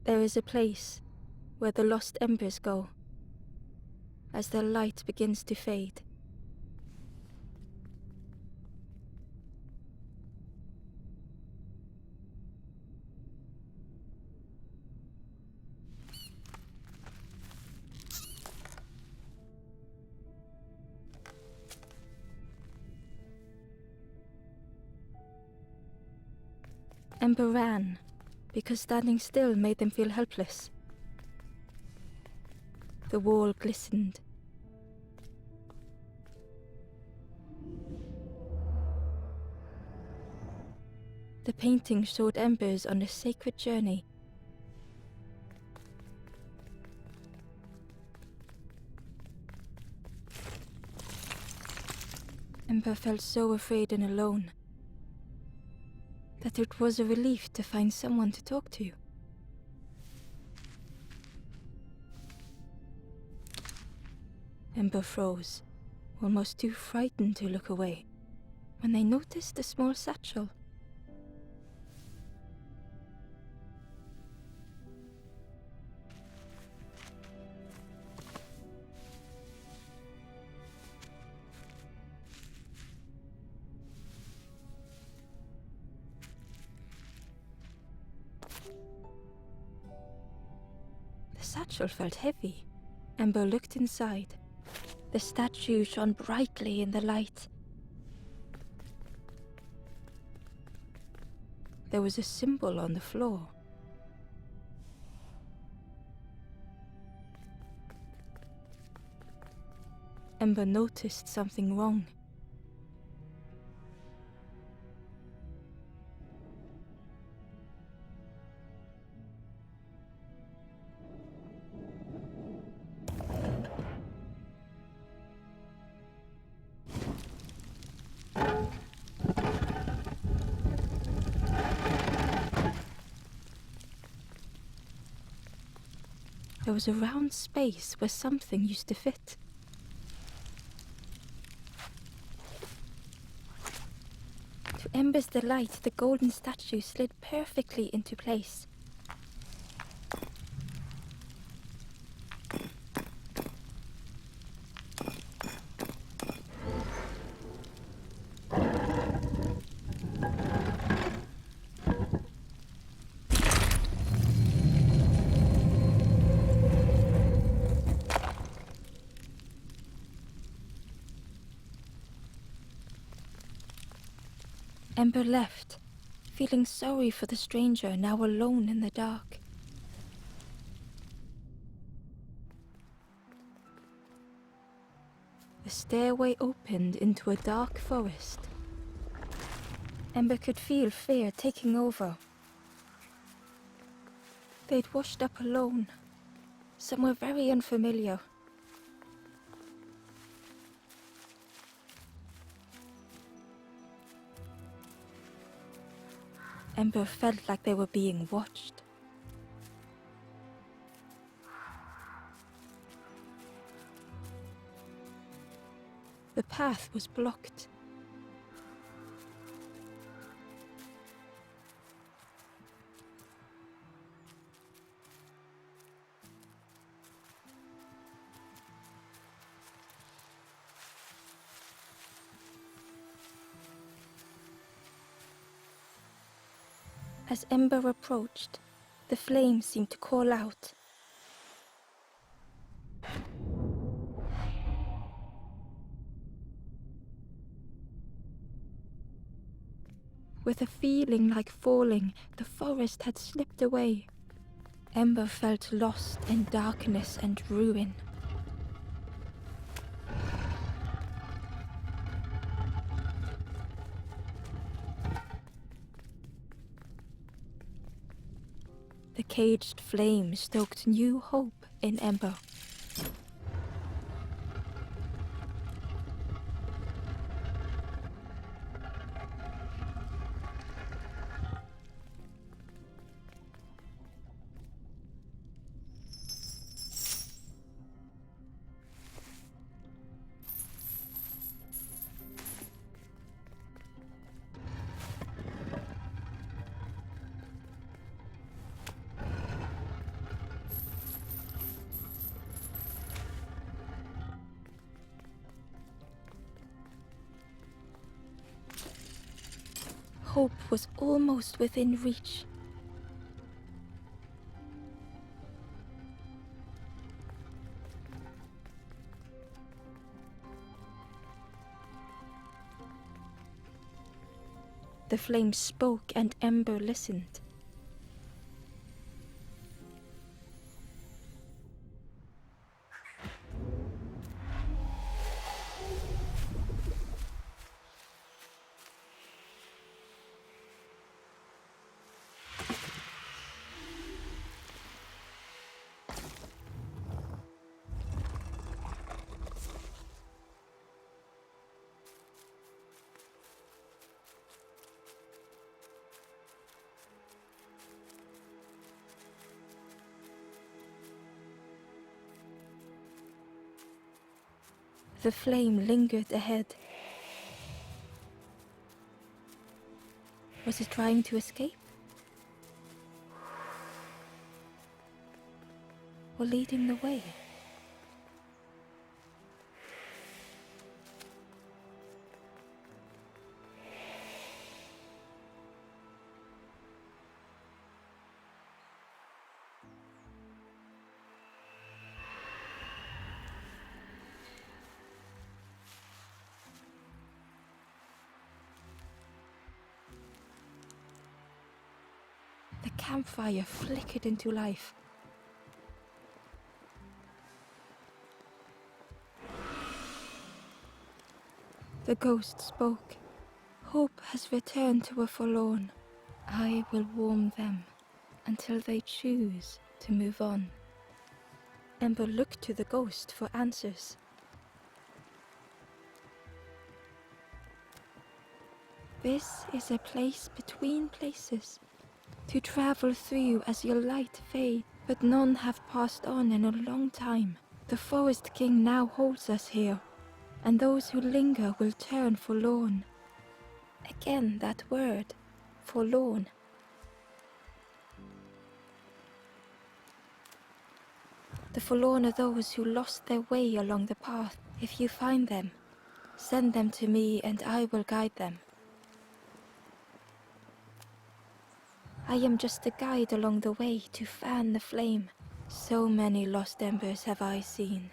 There is a place where the lost embers go as their light begins to fade. Ember ran because standing still made them feel helpless. The wall glistened. The painting showed embers on a sacred journey. Ember felt so afraid and alone that it was a relief to find someone to talk to. Ember froze, almost too frightened to look away, when they noticed a small satchel. The satchel felt heavy. Ember looked inside. The statue shone brightly in the light. There was a symbol on the floor. Ember noticed something wrong. There was a round space where something used to fit. To Ember's delight, the golden statue slid perfectly into place. Ember left, feeling sorry for the stranger now alone in the dark. The stairway opened into a dark forest. Ember could feel fear taking over. They'd washed up alone, somewhere very unfamiliar. Ember felt like they were being watched. The path was blocked. As Ember approached, the flame seemed to call out. With a feeling like falling, the forest had slipped away. Ember felt lost in darkness and ruin. The caged flame stoked new hope in Ember. Hope was almost within reach. The flame spoke and Ember listened. The flame lingered ahead. Was it trying to escape? Or leading the way? The campfire flickered into life. The ghost spoke. Hope has returned to a forlorn. I will warm them until they choose to move on. Ember looked to the ghost for answers. This is a place between places, to travel through as your light fades, but none have passed on in a long time. The Forest King now holds us here, and those who linger will turn forlorn. Again that word, forlorn. The forlorn are those who lost their way along the path. If you find them, send them to me and I will guide them. I am just a guide along the way to fan the flame. So many lost embers have I seen,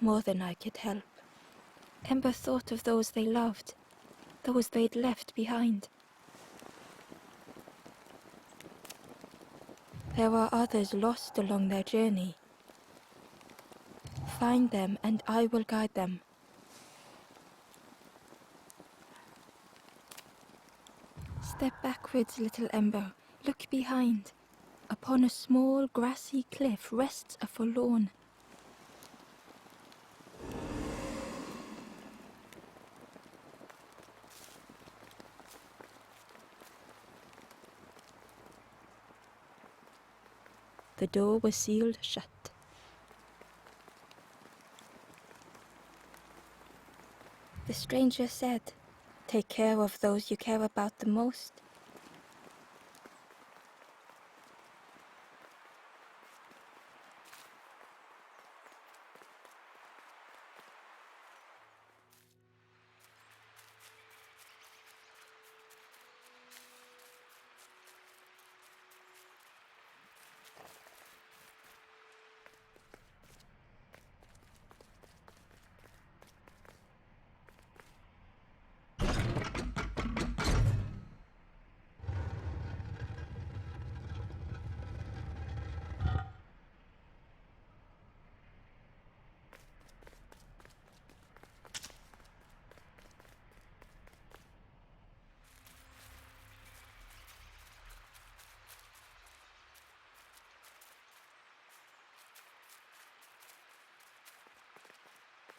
more than I could help. Ember thought of those they loved, those they'd left behind. There are others lost along their journey. Find them and I will guide them. Step backwards, little Ember. Look behind. Upon a small grassy cliff rests a forlorn. The door was sealed shut. The stranger said, "Take care of those you care about the most."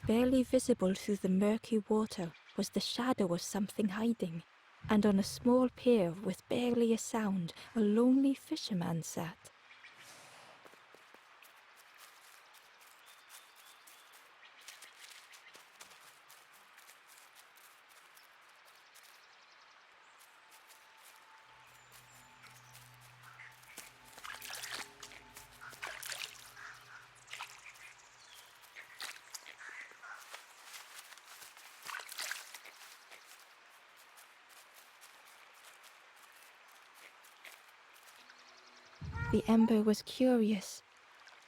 Barely visible through the murky water was the shadow of something hiding, and on a small pier with barely a sound, a lonely fisherman sat. The Ember was curious.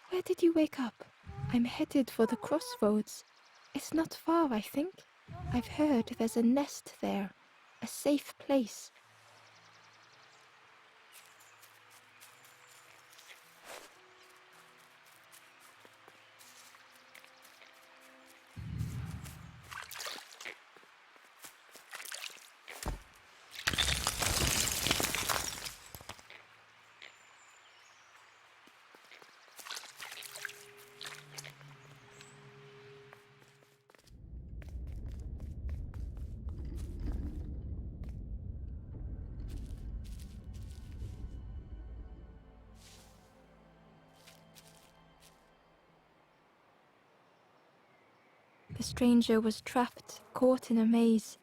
Where did you wake up? I'm headed for the crossroads. It's not far, I think. I've heard there's a nest there, a safe place. The stranger was trapped, caught in a maze.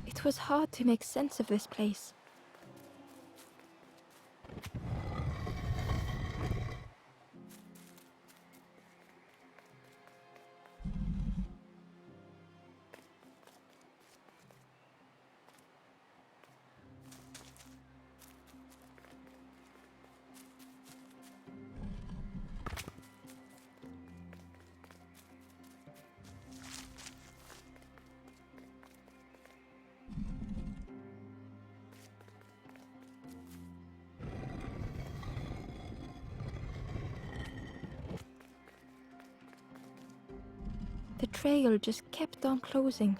It was hard to make sense of this place. The trail just kept on closing.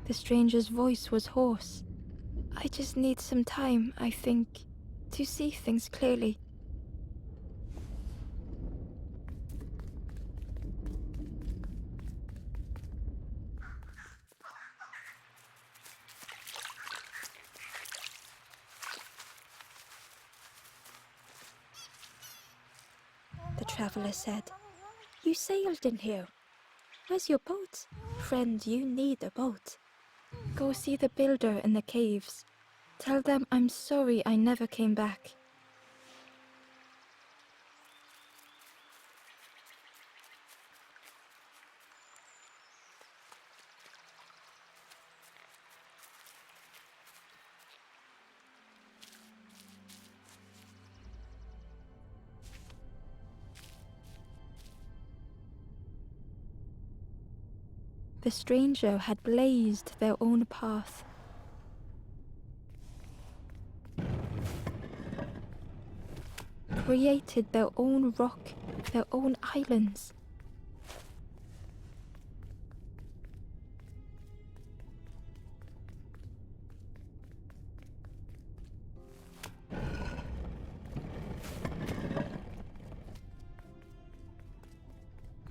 The stranger's voice was hoarse. I just need some time, I think, to see things clearly. The traveler said. You sailed in here. Where's your boat? Friend, you need a boat. Go see the builder in the caves. Tell them I'm sorry I never came back. The stranger had blazed their own path. Created their own rock, their own islands.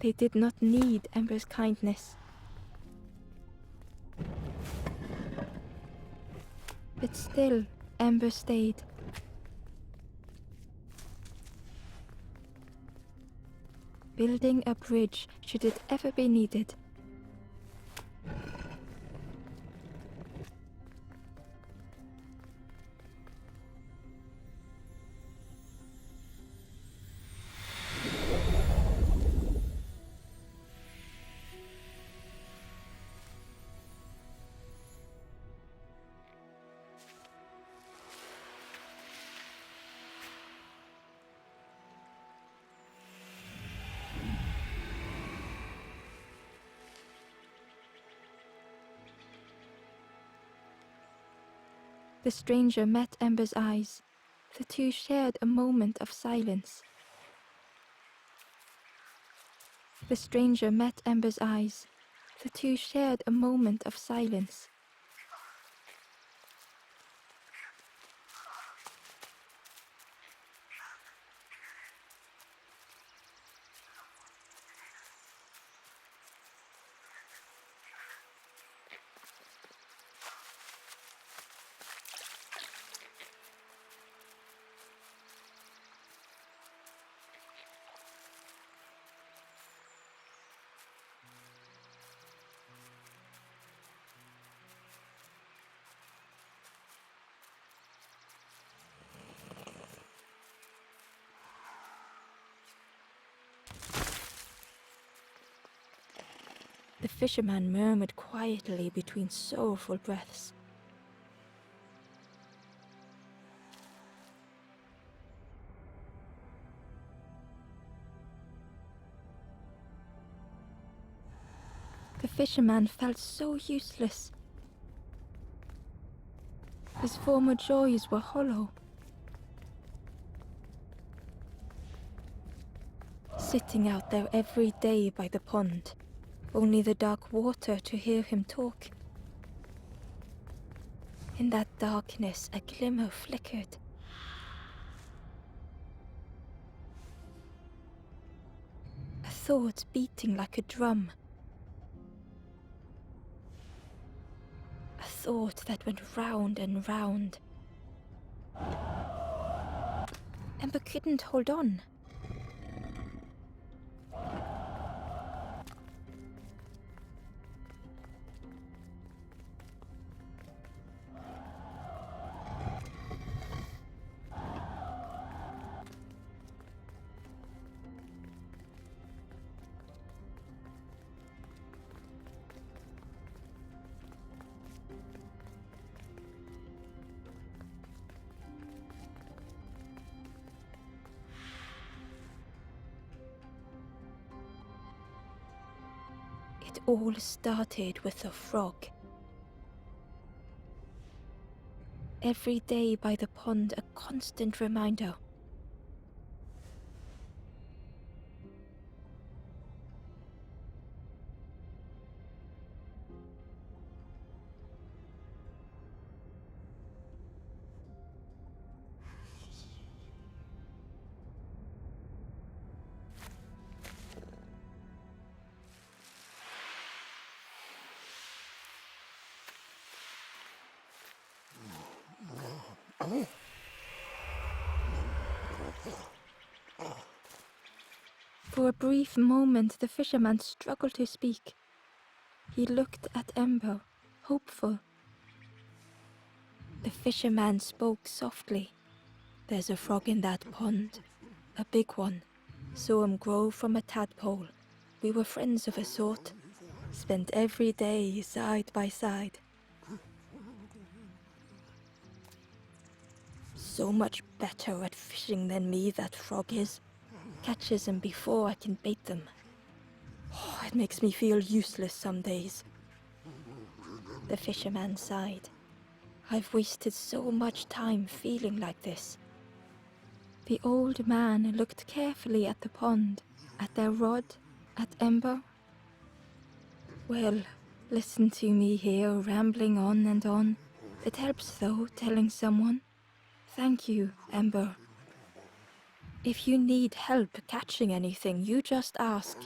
They did not need Ember's kindness. But still, Ember stayed. Building a bridge should it ever be needed. The stranger met Ember's eyes. The two shared a moment of silence. The stranger met Ember's eyes. The two shared a moment of silence. The fisherman murmured quietly between sorrowful breaths. The fisherman felt so useless. His former joys were hollow. Sitting out there every day by the pond, only the dark water to hear him talk. In that darkness, a glimmer flickered. A thought beating like a drum. A thought that went round and round. Ember couldn't hold on. It all started with a frog. Every day by the pond, a constant reminder. For a brief moment, the fisherman struggled to speak. He looked at Ember, hopeful. The fisherman spoke softly. "There's a frog in that pond. A big one. Saw him grow from a tadpole. We were friends of a sort. Spent every day side by side. So much better at fishing than me, that frog is. Catches them before I can bait them. Oh, it makes me feel useless some days." The fisherman sighed. "I've wasted so much time feeling like this." The old man looked carefully at the pond, at their rod, at Ember. "Well, listen to me here rambling on and on. It helps though, telling someone. Thank you, Ember. If you need help catching anything, you just ask."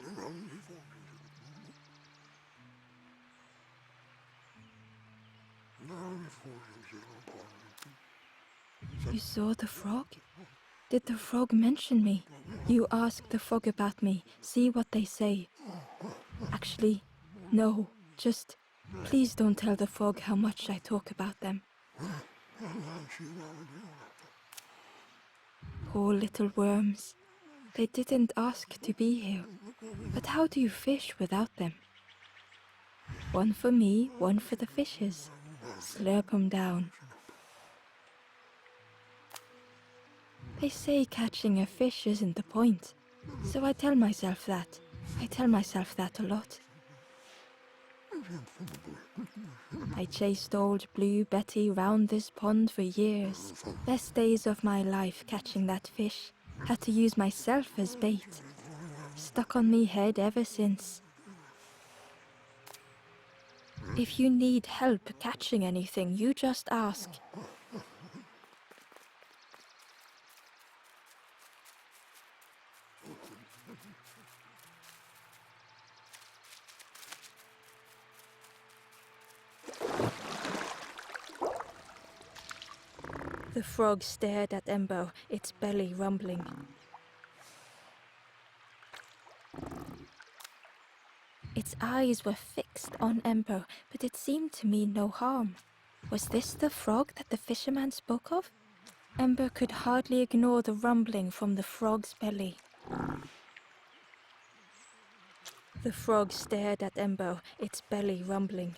"You saw the frog? Did the frog mention me? You ask the frog about me, see what they say." "Actually, no, just please don't tell the frog how much I talk about them." Poor little worms. They didn't ask to be here. But how do you fish without them? One for me, one for the fishes. Slurp 'em down. They say catching a fish isn't the point. So I tell myself that. I tell myself that a lot. I chased old Blue Betty round this pond for years. Best days of my life catching that fish. Had to use myself as bait. Stuck on me head ever since. If you need help catching anything, you just ask. The frog stared at Embo, its belly rumbling. Its eyes were fixed on Embo, but it seemed to mean no harm. Was this the frog that the fisherman spoke of? Ember could hardly ignore the rumbling from the frog's belly. The frog stared at Embo, its belly rumbling.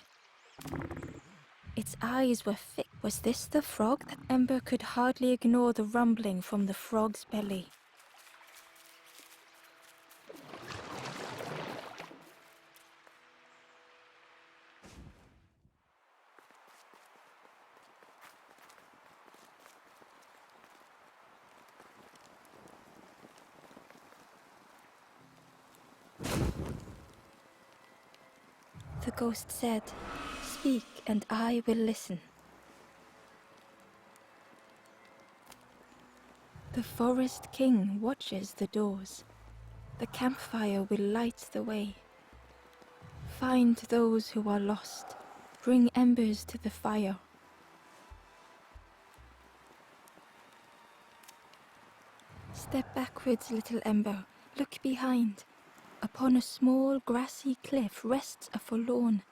Its eyes were fixed. Was this the frog that Ember could hardly ignore the rumbling from the frog's belly? The ghost said, "Speak, and I will listen." The forest king watches the doors. The campfire will light the way. Find those who are lost. Bring embers to the fire. Step backwards, little Ember. Look behind. Upon a small grassy cliff rests a forlorn,